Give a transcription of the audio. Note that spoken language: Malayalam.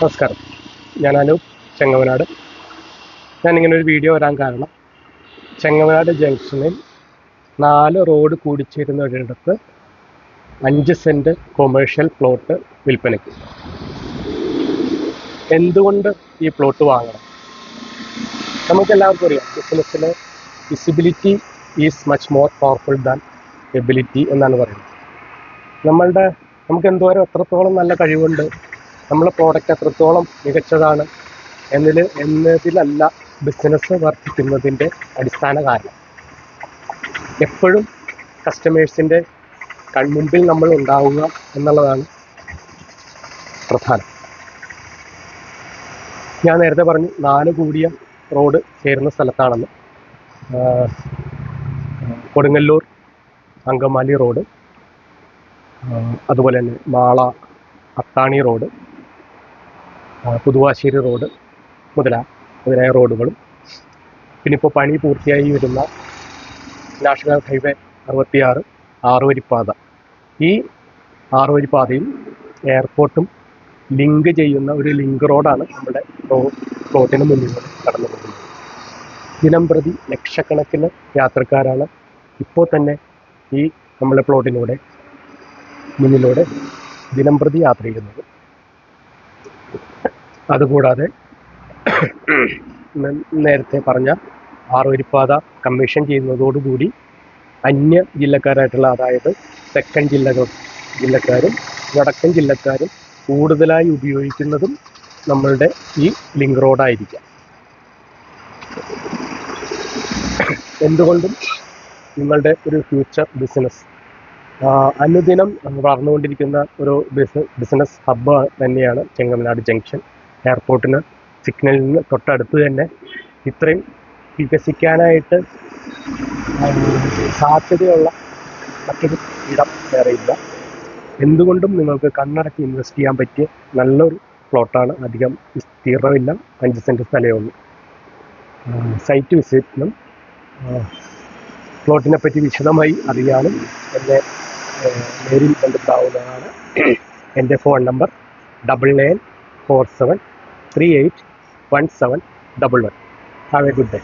നമസ്കാരം, ഞാൻ അനൂപ് ചെങ്ങമനാട്. ഞാനിങ്ങനെ ഒരു വീഡിയോ വരാൻ കാരണം, ചെങ്ങമനാട് ജംഗ്ഷനിൽ 4 റോഡ് കൂടിച്ചേരുന്ന ഒരിടത്ത് 5 സെൻറ്റ് കൊമേഴ്ഷ്യൽ പ്ലോട്ട് വിൽപ്പനയ്ക്ക്. എന്തുകൊണ്ട് ഈ പ്ലോട്ട് വാങ്ങണം? നമുക്കെല്ലാവർക്കും അറിയാം, ബിസിനസ്സിൽ visibility is much more powerful than ability എന്നാണ് പറയുന്നത്. നമുക്ക് എത്രത്തോളം നല്ല കഴിവുണ്ട്, നമ്മളെ പ്രോഡക്റ്റ് എത്രത്തോളം മികച്ചതാണ് എന്നതിലല്ല ബിസിനസ് വർദ്ധിക്കുന്നതിൻ്റെ അടിസ്ഥാന കാരണം. എപ്പോഴും കസ്റ്റമേഴ്സിൻ്റെ കൺമുമ്പിൽ നമ്മൾ ഉണ്ടാവുക എന്നുള്ളതാണ് പ്രധാനം. ഞാൻ നേരത്തെ പറഞ്ഞു 4 കൂടിയ റോഡ് ചേരുന്ന സ്ഥലത്താണെന്ന്. കൊടുങ്ങല്ലൂർ അങ്കമാലി റോഡ്, അതുപോലെ തന്നെ മാള അത്താണി റോഡ്, പുതുവാശ്ശേരി റോഡ് മുതലായ റോഡുകളും, പിന്നെ ഇപ്പോൾ പണി പൂർത്തിയായി വരുന്ന നാഷണൽ ഹൈവേ 66 ആറുവരിപ്പാത. ഈ ആറുവരിപ്പാതയും എയർപോർട്ടും ലിങ്ക് ചെയ്യുന്ന ഒരു ലിങ്ക് റോഡാണ് നമ്മുടെ പ്ലോട്ടിന് മുന്നിലൂടെ കടന്നു പോകുന്നത്. ദിനം പ്രതി ലക്ഷക്കണക്കിന് യാത്രക്കാരാണ് ഇപ്പോൾ തന്നെ ഈ നമ്മുടെ പ്ലോട്ടിലൂടെ മുന്നിലൂടെ ദിനം പ്രതി യാത്ര ചെയ്യുന്നത്. അതുകൂടാതെ നേരത്തെ പറഞ്ഞ ആറുവരിപ്പാത കമ്മീഷൻ ചെയ്യുന്നതോടുകൂടി അന്യ ജില്ലക്കാരായിട്ടുള്ള, അതായത് തെക്കൻ ജില്ലക്കാരും വടക്കൻ ജില്ലക്കാരും കൂടുതലായി ഉപയോഗിക്കുന്നതും നമ്മളുടെ ഈ ലിങ്ക് റോഡായിരിക്കാം. എന്തുകൊണ്ടും നിങ്ങളുടെ ഒരു ഫ്യൂച്ചർ ബിസിനസ് അനുദിനം വളർന്നുകൊണ്ടിരിക്കുന്ന ഒരു ബിസിനസ് ഹബ്ബ് തന്നെയാണ് ചെങ്ങമനാട് ജംഗ്ഷൻ. എയർപോർട്ടിന് സിഗ്നലിന് തൊട്ടടുത്ത് തന്നെ ഇത്രയും വികസിക്കാനായിട്ട് സാധ്യതയുള്ള മറ്റൊരു ഇടം വേറെയില്ല. എന്തുകൊണ്ടും നിങ്ങൾക്ക് കണ്ണടച്ച് ഇൻവെസ്റ്റ് ചെയ്യാൻ പറ്റിയ നല്ലൊരു പ്ലോട്ടാണ്. അധികം വിസ്തീർണമില്ല, 5 സെൻറ്റ് സ്ഥലമേ ഉള്ളൂ. സൈറ്റ് വിസിറ്റിനും പ്ലോട്ടിനെ പറ്റി വിശദമായി അറിയാനും എന്നെ നേരിൽ ബന്ധപ്പെടാവുന്നതാണ്. എൻ്റെ phone number 9947381711. Have a good day.